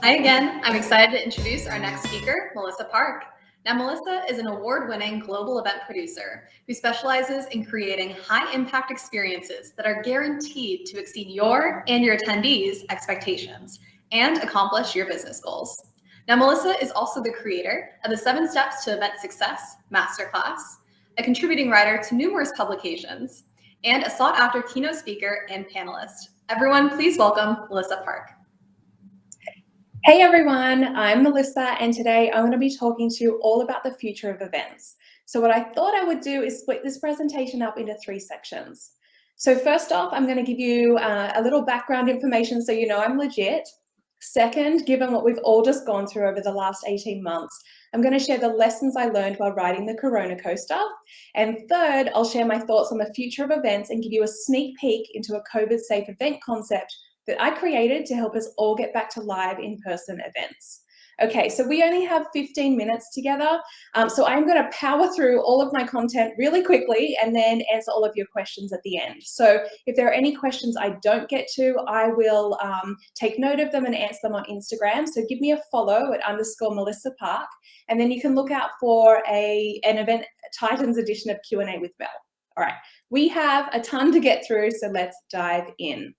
Hi again. I'm excited to introduce our next speaker, Melissa Park. Now, Melissa is an award-winning global event producer who specializes in creating high-impact experiences that are guaranteed to exceed your and your attendees' expectations and accomplish your business goals. Now, Melissa is also the creator of the 7 Steps to Event Success Masterclass, a contributing writer to numerous publications, and a sought-after keynote speaker and panelist. Everyone, please welcome Melissa Park. Hey everyone, I'm Melissa, and today I'm going to be talking to you all about the future of events. So what I thought I would do is split this presentation up into 3 sections. So first off, I'm going to give you a little background information so you know I'm legit. Second, given what we've all just gone through over the last 18 months, I'm going to share the lessons I learned while riding the Corona coaster. And third, I'll share my thoughts on the future of events and give you a sneak peek into a COVID-safe event concept that I created to help us all get back to live in-person events. Okay, so we only have 15 minutes together, so I'm going to power through all of my content really quickly and then answer all of your questions at the end. So if there are any questions I don't get to, I will take note of them and answer them on Instagram. So give me a follow at _Melissa Park, and then you can look out for an Event Titans edition of Q&A with Mel. All right, we have a ton to get through, so let's dive in.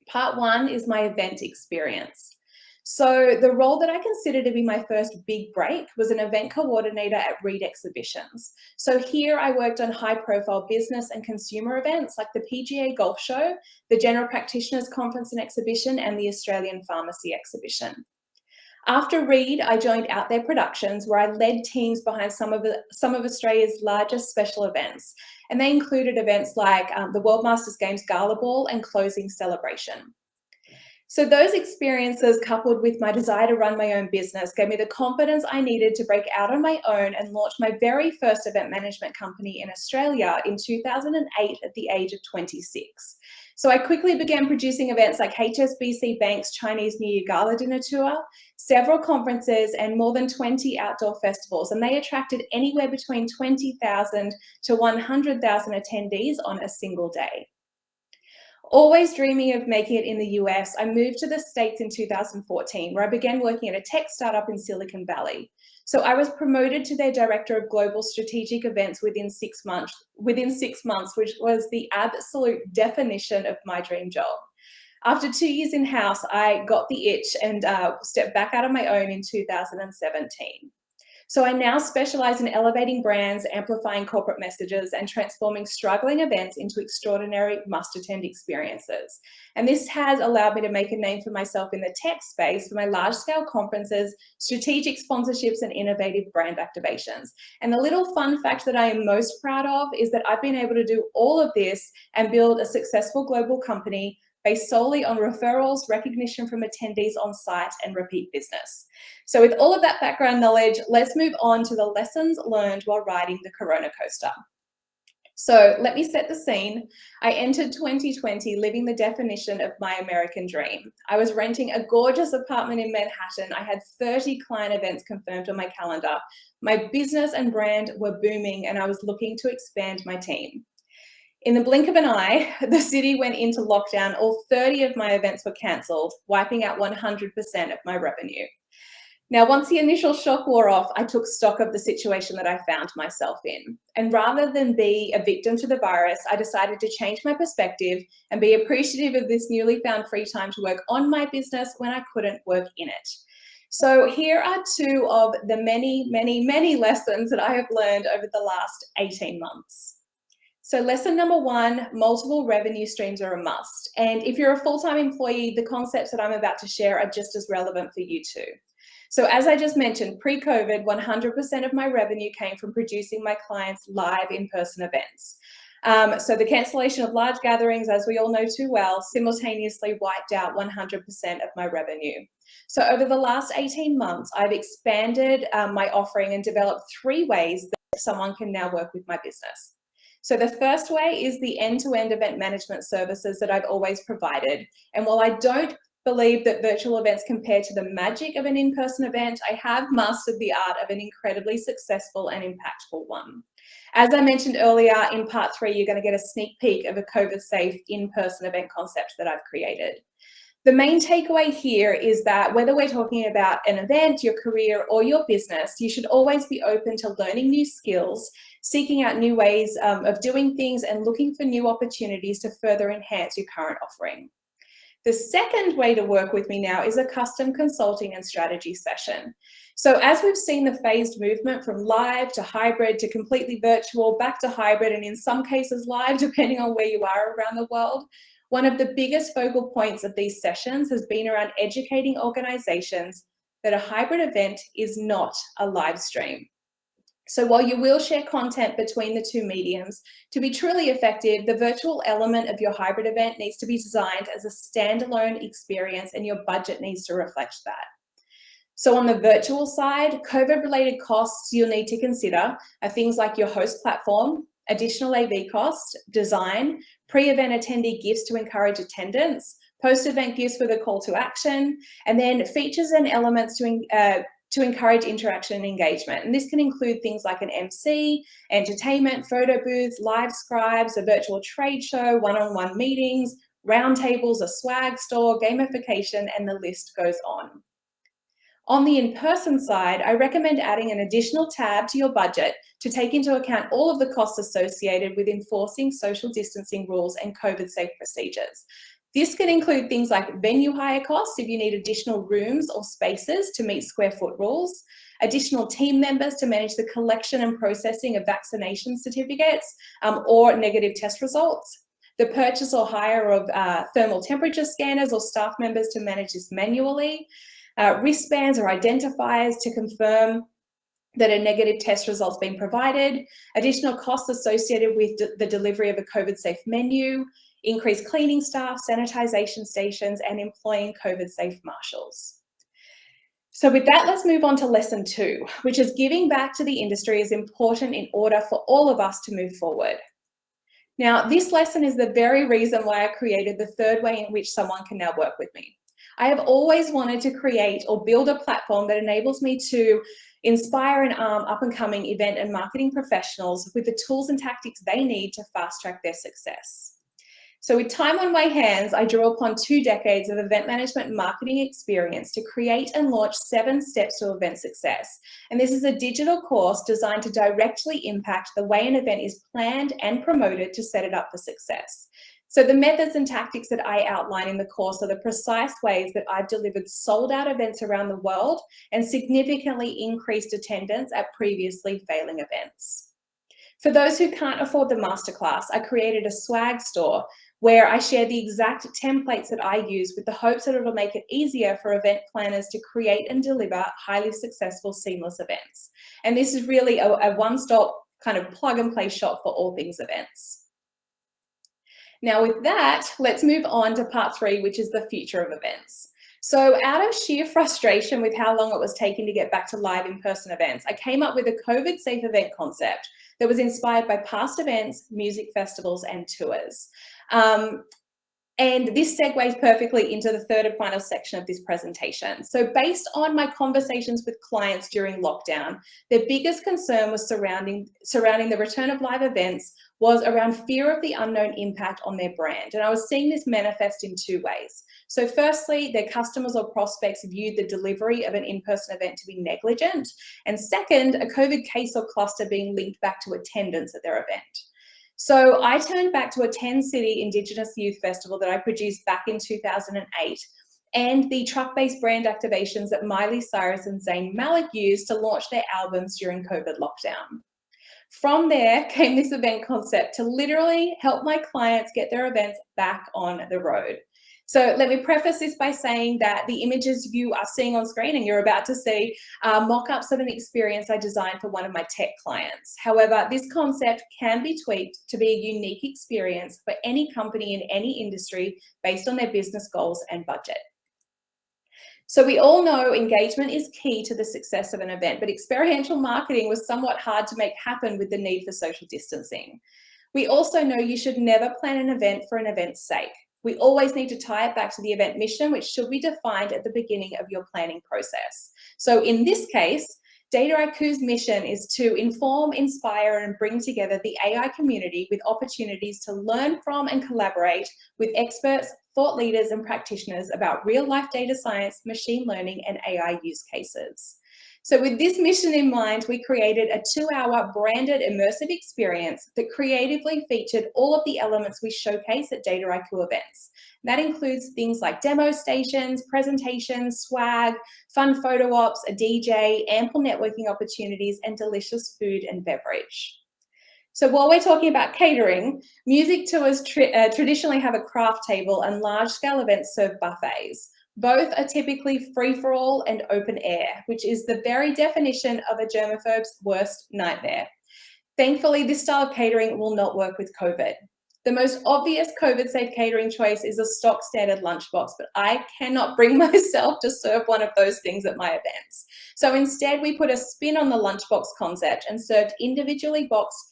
Part 1 is my event experience. So the role that I consider to be my first big break was an event coordinator at Reed Exhibitions. So here I worked on high-profile business and consumer events like the PGA Golf Show, the General Practitioners Conference and Exhibition, and the Australian Pharmacy Exhibition. After Reed, I joined Out There Productions, where I led teams behind some of Australia's largest special events. And they included events like the World Masters Games Gala Ball and Closing Celebration. So those experiences, coupled with my desire to run my own business, gave me the confidence I needed to break out on my own and launch my very first event management company in Australia in 2008 at the age of 26. So I quickly began producing events like HSBC Bank's Chinese New Year Gala Dinner Tour, several conferences, and more than 20 outdoor festivals, and they attracted anywhere between 20,000 to 100,000 attendees on a single day. Always dreaming of making it in the US, I moved to the States in 2014, where I began working at a tech startup in Silicon Valley. So I was promoted to their director of global strategic events within 6 months, which was the absolute definition of my dream job. After 2 years in-house, I got the itch and stepped back out on my own in 2017. So I now specialize in elevating brands, amplifying corporate messages, and transforming struggling events into extraordinary must-attend experiences. And this has allowed me to make a name for myself in the tech space for my large-scale conferences, strategic sponsorships, and innovative brand activations. And the little fun fact that I am most proud of is that I've been able to do all of this and build a successful global company based solely on referrals, recognition from attendees on site, and repeat business. So with all of that background knowledge, let's move on to the lessons learned while riding the Corona coaster. So let me set the scene. I entered 2020 living the definition of my American dream. I was renting a gorgeous apartment in Manhattan. I had 30 client events confirmed on my calendar. My business and brand were booming, and I was looking to expand my team. In the blink of an eye, the city went into lockdown. All 30 of my events were cancelled, wiping out 100% of my revenue. Now, once the initial shock wore off, I took stock of the situation that I found myself in. And rather than be a victim to the virus, I decided to change my perspective and be appreciative of this newly found free time to work on my business when I couldn't work in it. So here are 2 of the many, many, many lessons that I have learned over the last 18 months. So lesson number 1, multiple revenue streams are a must. And if you're a full-time employee, the concepts that I'm about to share are just as relevant for you too. So as I just mentioned, pre-COVID, 100% of my revenue came from producing my clients' live in-person events. So the cancellation of large gatherings, as we all know too well, simultaneously wiped out 100% of my revenue. So over the last 18 months, I've expanded my offering and developed 3 ways that someone can now work with my business. So the first way is the end-to-end event management services that I've always provided. And while I don't believe that virtual events compare to the magic of an in-person event, I have mastered the art of an incredibly successful and impactful one. As I mentioned earlier, in part 3, you're going to get a sneak peek of a COVID-safe in-person event concept that I've created. The main takeaway here is that whether we're talking about an event, your career, or your business, you should always be open to learning new skills, seeking out new ways of doing things, and looking for new opportunities to further enhance your current offering. The second way to work with me now is a custom consulting and strategy session. So as we've seen the phased movement from live to hybrid to completely virtual, back to hybrid, and in some cases live, depending on where you are around the world, one of the biggest focal points of these sessions has been around educating organizations that a hybrid event is not a live stream. So while you will share content between the two mediums, to be truly effective, the virtual element of your hybrid event needs to be designed as a standalone experience, and your budget needs to reflect that. So on the virtual side, COVID-related costs you'll need to consider are things like your host platform, additional AV costs, design, pre-event attendee gifts to encourage attendance, post-event gifts with a call to action, and then features and elements to encourage interaction and engagement. And this can include things like an MC, entertainment, photo booths, live scribes, a virtual trade show, one-on-one meetings, roundtables, a swag store, gamification, and the list goes on. On the in-person side, I recommend adding an additional tab to your budget to take into account all of the costs associated with enforcing social distancing rules and COVID-safe procedures. This can include things like venue hire costs if you need additional rooms or spaces to meet square foot rules, additional team members to manage the collection and processing of vaccination certificates or negative test results, the purchase or hire of thermal temperature scanners or staff members to manage this manually, wristbands or identifiers to confirm that a negative test result's been provided, additional costs associated with the delivery of a COVID-safe menu, increased cleaning staff, sanitization stations, and employing COVID-safe marshals. So with that, let's move on to lesson 2, which is giving back to the industry is important in order for all of us to move forward. Now, this lesson is the very reason why I created the third way in which someone can now work with me. I have always wanted to create or build a platform that enables me to inspire and arm up-and-coming event and marketing professionals with the tools and tactics they need to fast-track their success. So with time on my hands, I drew upon 2 decades of event management and marketing experience to create and launch 7 steps to event success. And this is a digital course designed to directly impact the way an event is planned and promoted to set it up for success. So the methods and tactics that I outline in the course are the precise ways that I've delivered sold-out events around the world and significantly increased attendance at previously failing events. For those who can't afford the masterclass, I created a swag store where I share the exact templates that I use with the hopes that it'll make it easier for event planners to create and deliver highly successful, seamless events. And this is really a one-stop kind of plug-and-play shop for all things events. Now with that, let's move on to part 3, which is the future of events. So out of sheer frustration with how long it was taking to get back to live in-person events, I came up with a COVID-safe event concept that was inspired by past events, music festivals, and tours. And this segues perfectly into the third and final section of this presentation. So based on my conversations with clients during lockdown, their biggest concern was surrounding the return of live events was around fear of the unknown impact on their brand. And I was seeing this manifest in 2 ways. So firstly, their customers or prospects viewed the delivery of an in-person event to be negligent. And second, a COVID case or cluster being linked back to attendance at their event. So I turned back to a 10-city Indigenous Youth Festival that I produced back in 2008 and the truck-based brand activations that Miley Cyrus and Zayn Malik used to launch their albums during COVID lockdown. From there came this event concept to literally help my clients get their events back on the road. So let me preface this by saying that the images you are seeing on screen and you're about to see are mock-ups of an experience I designed for one of my tech clients. However, this concept can be tweaked to be a unique experience for any company in any industry based on their business goals and budget. So we all know engagement is key to the success of an event, but experiential marketing was somewhat hard to make happen with the need for social distancing. We also know you should never plan an event for an event's sake. We always need to tie it back to the event mission, which should be defined at the beginning of your planning process. So in this case, Dataiku's mission is to inform, inspire, and bring together the AI community with opportunities to learn from and collaborate with experts, thought leaders, and practitioners about real-life data science, machine learning, and AI use cases. So with this mission in mind, we created a 2-hour branded immersive experience that creatively featured all of the elements we showcase at Dataiku events. That includes things like demo stations, presentations, swag, fun photo ops, a DJ, ample networking opportunities, and delicious food and beverage. So while we're talking about catering, music tours traditionally have a craft table, and large-scale events serve buffets. Both are typically free-for-all and open air, which is the very definition of a germaphobe's worst nightmare. Thankfully, this style of catering will not work with COVID. The most obvious COVID-safe catering choice is a stock standard lunchbox, but I cannot bring myself to serve one of those things at my events. So instead, we put a spin on the lunchbox concept and served individually boxed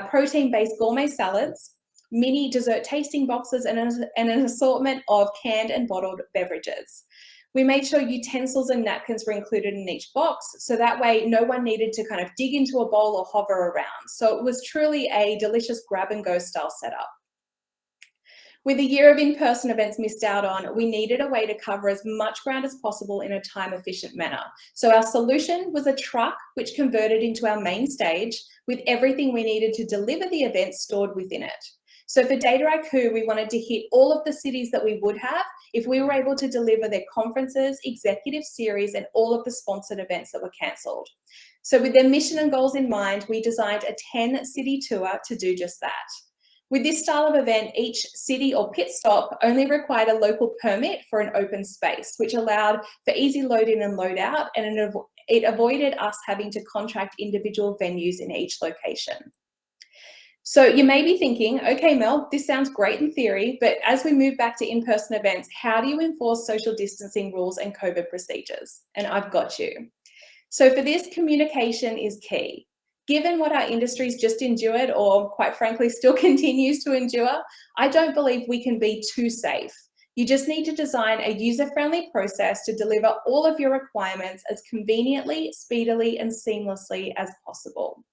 protein-based gourmet salads, mini dessert tasting boxes, and an assortment of canned and bottled beverages. We made sure utensils and napkins were included in each box, so that way no one needed to kind of dig into a bowl or hover around. So it was truly a delicious grab-and-go style setup. With a year of in-person events missed out on, we needed a way to cover as much ground as possible in a time-efficient manner. So our solution was a truck which converted into our main stage with everything we needed to deliver the event stored within it. So for Dataiku, we wanted to hit all of the cities that we would have if we were able to deliver their conferences, executive series, and all of the sponsored events that were cancelled. So with their mission and goals in mind, we designed a 10-city tour to do just that. With this style of event, each city or pit stop only required a local permit for an open space, which allowed for easy load in and load out, and it avoided us having to contract individual venues in each location. So you may be thinking, okay, Mel, this sounds great in theory, but as we move back to in-person events, how do you enforce social distancing rules and COVID procedures? And I've got you. So for this, communication is key. Given what our industry's just endured, or quite frankly, still continues to endure, I don't believe we can be too safe. You just need to design a user-friendly process to deliver all of your requirements as conveniently, speedily, and seamlessly as possible.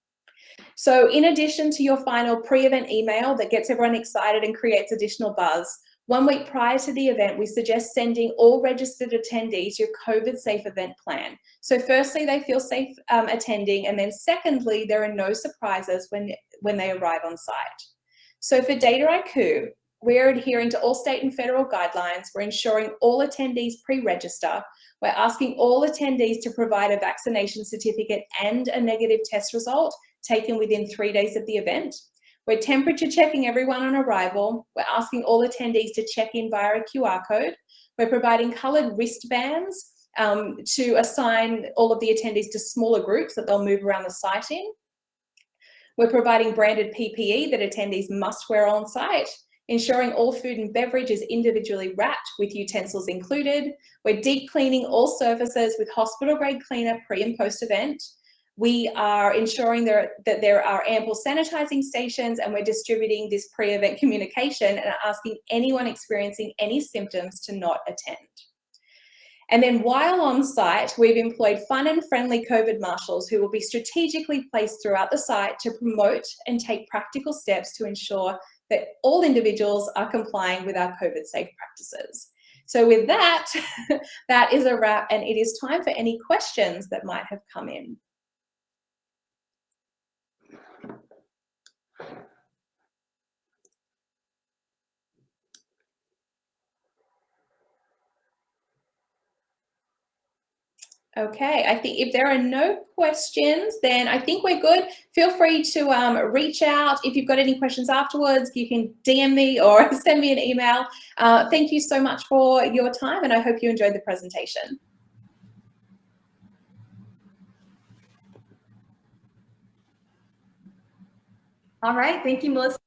So in addition to your final pre-event email that gets everyone excited and creates additional buzz, 1 week prior to the event, we suggest sending all registered attendees your COVID-safe event plan. So firstly, they feel safe attending, and then secondly, there are no surprises when they arrive on site. So for Dataiku, we're adhering to all state and federal guidelines. We're ensuring all attendees pre-register. We're asking all attendees to provide a vaccination certificate and a negative test result taken within 3 days of the event. We're temperature checking everyone on arrival. We're asking all attendees to check in via a QR code. We're providing coloured wristbands to assign all of the attendees to smaller groups that they'll move around the site in. We're providing branded PPE that attendees must wear on site, ensuring all food and beverage is individually wrapped with utensils included. We're deep cleaning all surfaces with hospital-grade cleaner pre and post-event. We are ensuring that there are ample sanitizing stations, and we're distributing this pre-event communication and asking anyone experiencing any symptoms to not attend. And then while on site, we've employed fun and friendly COVID marshals who will be strategically placed throughout the site to promote and take practical steps to ensure that all individuals are complying with our COVID safe practices. So with that, that is a wrap, and it is time for any questions that might have come in. Okay, I think if there are no questions, then I think we're good. Feel free to reach out. If you've got any questions afterwards, you can DM me or send me an email. Thank you so much for your time, and I hope you enjoyed the presentation. All right, thank you, Melissa.